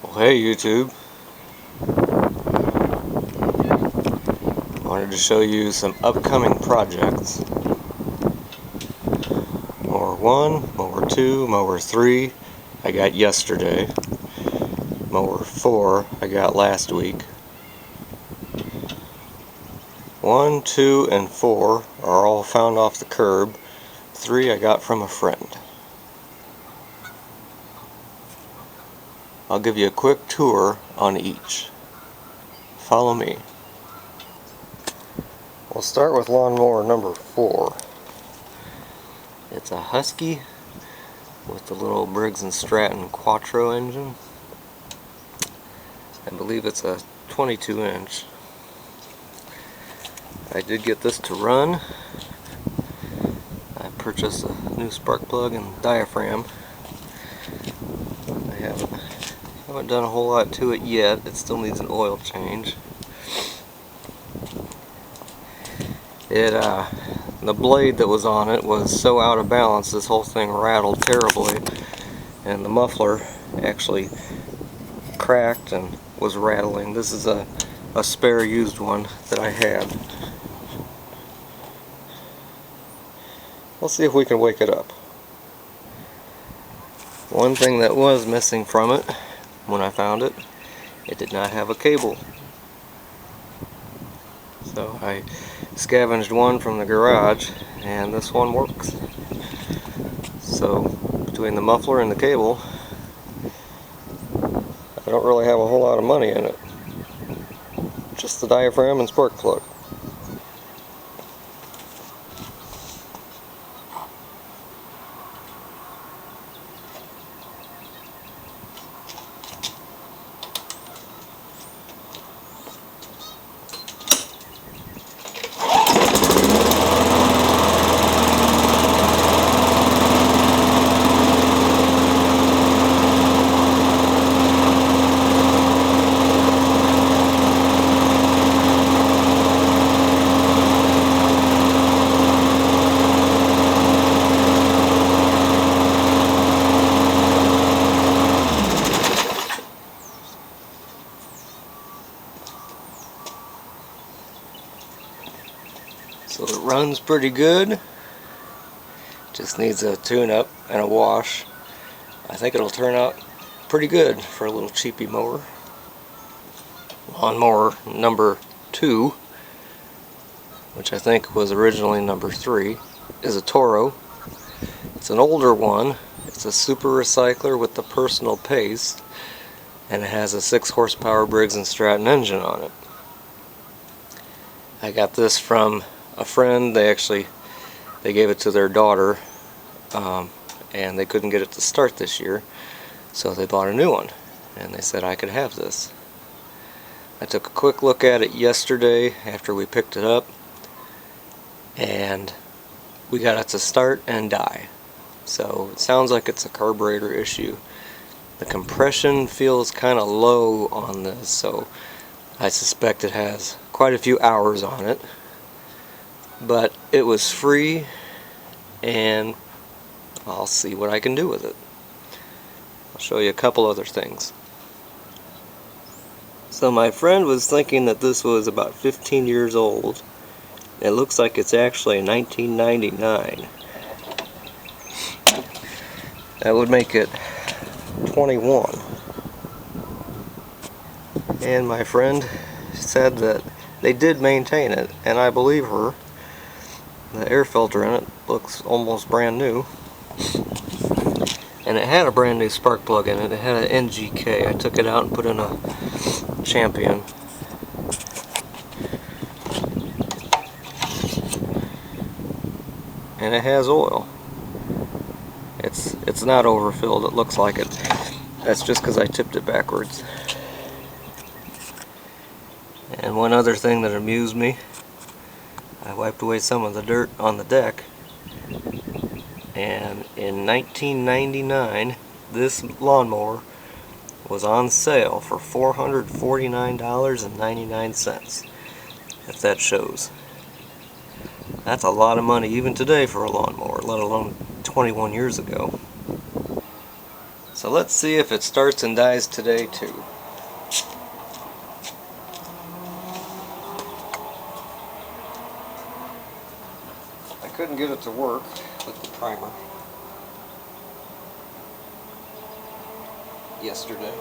Well, hey YouTube, wanted to show you some upcoming projects. Mower 1, Mower 2, Mower 3 I got yesterday. Mower 4 I got last week. 1, 2, and 4 are all found off the curb. 3 I got from a friend. I'll give you a quick tour on each. Follow me. We'll start with lawnmower number 4. It's a Husky with the little Briggs & Stratton Quattro engine. I believe it's a 22-inch. I did get this to run. I purchased a new spark plug and diaphragm. I haven't done a whole lot to it yet. It still needs an oil change. The blade that was on it was so out of balance, this whole thing rattled terribly, and the muffler actually cracked and was rattling. This is a spare used one that I had. Let's see if we can wake it up. One thing that was missing from it when I found it, it did not have a cable. So I scavenged one from the garage, and this one works. So between the muffler and the cable, I don't really have a whole lot of money in it. Just the diaphragm and spark plug. So it runs pretty good. Just needs a tune-up and a wash. I think it'll turn out pretty good for a little cheapy mower. Lawnmower number 2, which I think was originally number 3, is a Toro. It's an older one. It's a super recycler with the personal pace, and it has a 6 horsepower Briggs & Stratton engine on it. I got this from a friend. They gave it to their daughter, and they couldn't get it to start this year, so they bought a new one, and they said I could have this. I took a quick look at it yesterday after we picked it up, and we got it to start and die. So it sounds like it's a carburetor issue. The compression feels kind of low on this, so I suspect it has quite a few hours on it. But it was free, and I'll see what I can do with it. I'll show you a couple other things. So my friend was thinking that this was about 15 years old. It looks like it's actually 1999. That would make it 21. And my friend said that they did maintain it, and I believe her. The air filter in it looks almost brand new. And it had a brand new spark plug in it. It had an NGK. I took it out and put in a Champion. And it has oil. It's not overfilled, it looks like it. That's just because I tipped it backwards. And one other thing that amused me, I wiped away some of the dirt on the deck, and in 1999 this lawnmower was on sale for $449.99, if that shows. That's a lot of money even today for a lawnmower, let alone 21 years ago. So let's see if it starts and dies today too. I couldn't get it to work with the primer yesterday.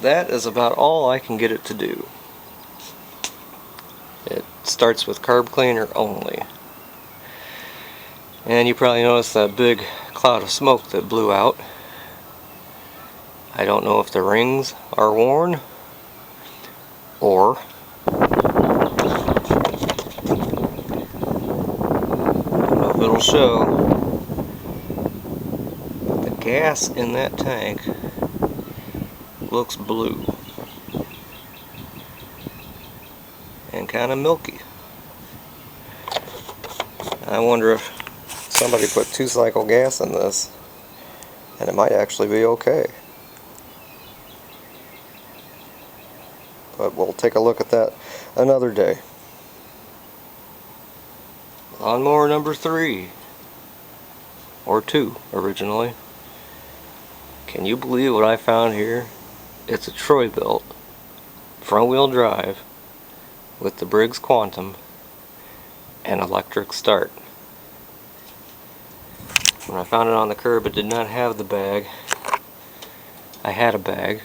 That is about all I can get it to do. It starts with carb cleaner only. And you probably noticed that big cloud of smoke that blew out. I don't know if the rings are worn or I don't know if it'll show. The gas in that tank looks blue and kind of milky. I wonder if somebody put 2-cycle gas in this and it might actually be okay. But we'll take a look at that another day. Lawnmower number 3, or 2 originally. Can you believe what I found here? It's a Troy built front wheel drive with the Briggs Quantum and electric start. When I found it on the curb, it did not have the bag. I had a bag,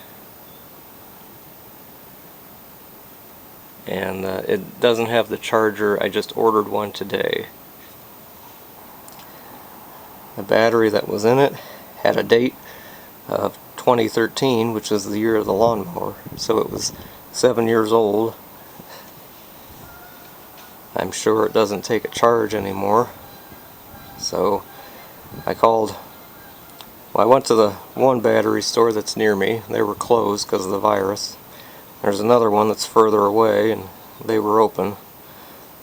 and it doesn't have the charger. I just ordered one today. The battery that was in it had a date of 2013, which is the year of the lawnmower, so it was 7 years old. I'm sure it doesn't take a charge anymore, so I went to the one battery store that's near me. They were closed because of the virus. There's another one that's further away and they were open.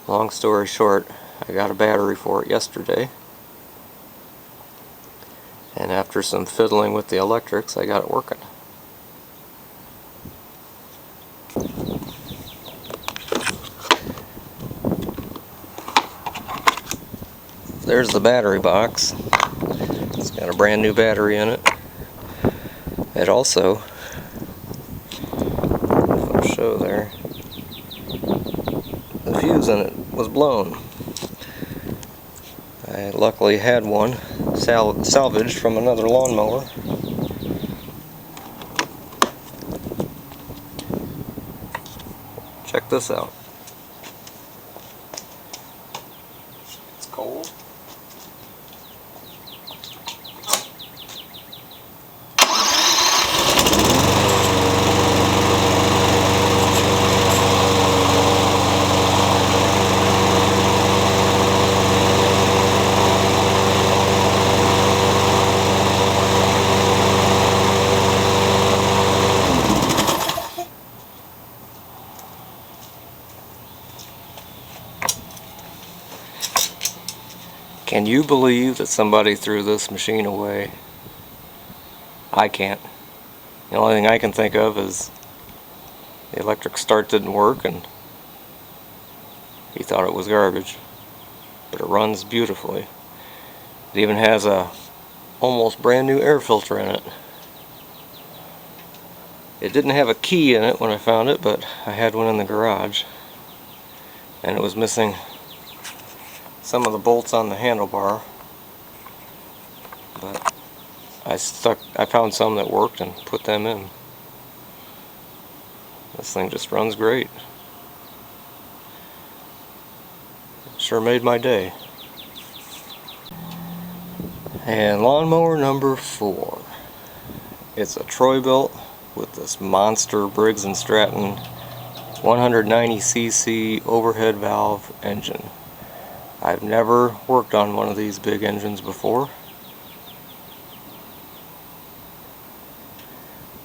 Long story short, I got a battery for it yesterday. And after some fiddling with the electrics, I got it working. There's the battery box. It's got a brand new battery in it. It also, if I'll show there, the fuse in it was blown. I luckily had one salvaged from another lawnmower. Check this out. It's cold. Can you believe that somebody threw this machine away? I can't. The only thing I can think of is the electric start didn't work and he thought it was garbage. But it runs beautifully. It even has a almost brand new air filter in it. It didn't have a key in it when I found it, but I had one in the garage. And it was missing some of the bolts on the handlebar, but I found some that worked and put them in. This thing just runs great. Sure made my day. And lawnmower number 4. It's a Troy built with this monster Briggs & Stratton 190cc overhead valve engine. I've never worked on one of these big engines before.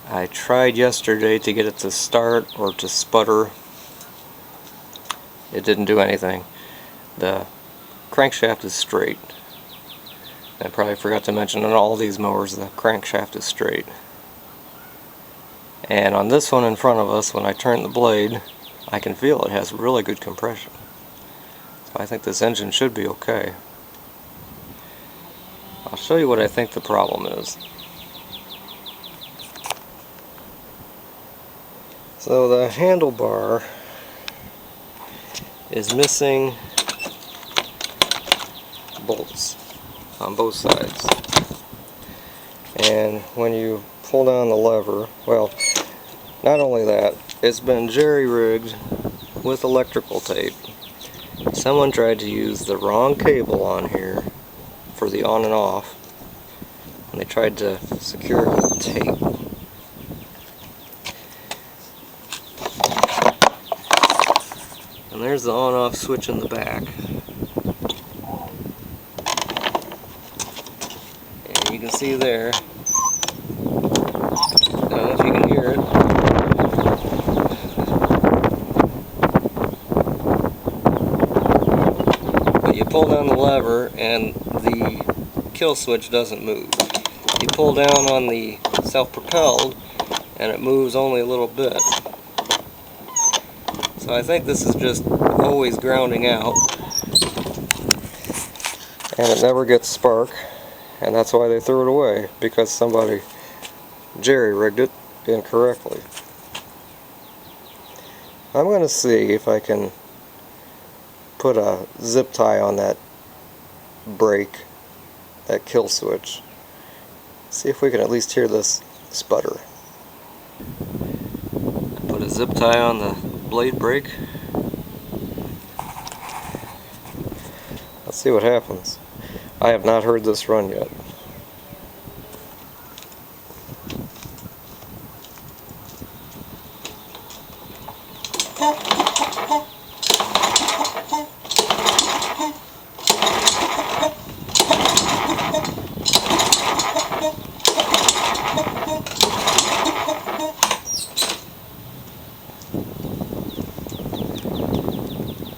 I tried yesterday to get it to start or to sputter. It didn't do anything. The crankshaft is straight. I probably forgot to mention on all these mowers the crankshaft is straight. And on this one in front of us, when I turn the blade, I can feel it has really good compression. So I think this engine should be okay. I'll show you what I think the problem is. So the handlebar is missing bolts on both sides. And when you pull down the lever, well, not only that, it's been jerry-rigged with electrical tape. Someone tried to use the wrong cable on here for the on and off, and they tried to secure it with tape. And there's the on-off switch in the back. And you can see there, I don't know if you can hear it, but you pull down the lever and the kill switch doesn't move. You pull down on the self-propelled and it moves only a little bit. So I think this is just always grounding out, and it never gets spark, and that's why they threw it away, because somebody jerry-rigged it incorrectly. I'm going to see if I can put a zip tie on that brake, that kill switch. See if we can at least hear this sputter. Put a zip tie on the blade brake. Let's see what happens. I have not heard this run yet.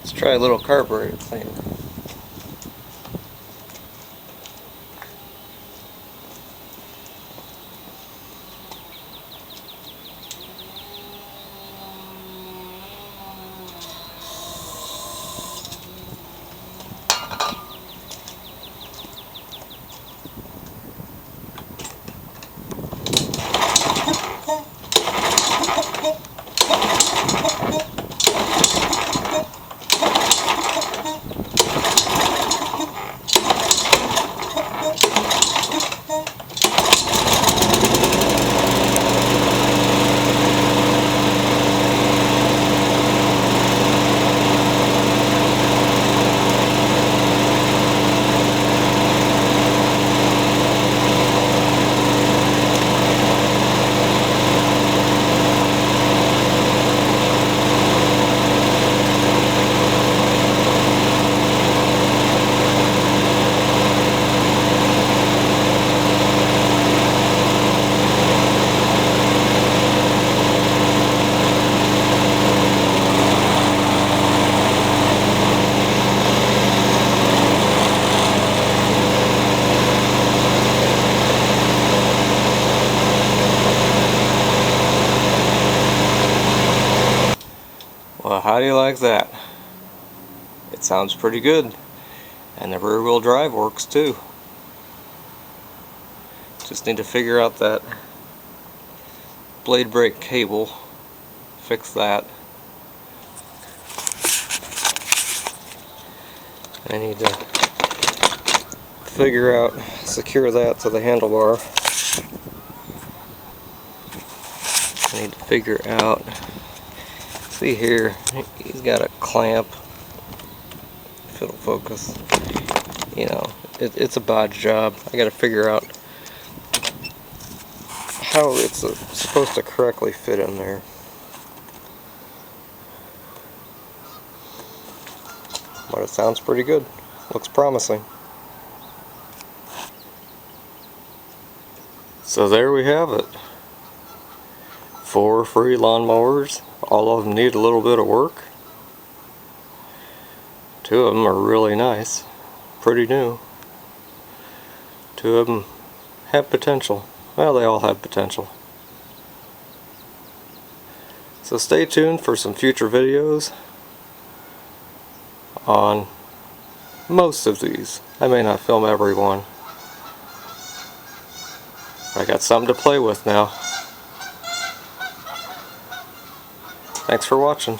Let's try a little carburetor cleaner. Well, how do you like that? It sounds pretty good. And the rear wheel drive works too. Just need to figure out that blade brake cable. Fix that. I need to figure out, secure that to the handlebar. I need to figure out, see here, he's got a clamp, if it'll focus, you know, it's a bodge job. I gotta figure out how it's supposed to correctly fit in there. that sounds pretty good. Looks promising. So there we have it. 4 free lawn mowers. All of them need a little bit of work. 2 of them are really nice. Pretty new. 2 of them have potential. Well, they all have potential. So stay tuned for some future videos on most of these. I may not film every one. I got something to play with now. Thanks for watching.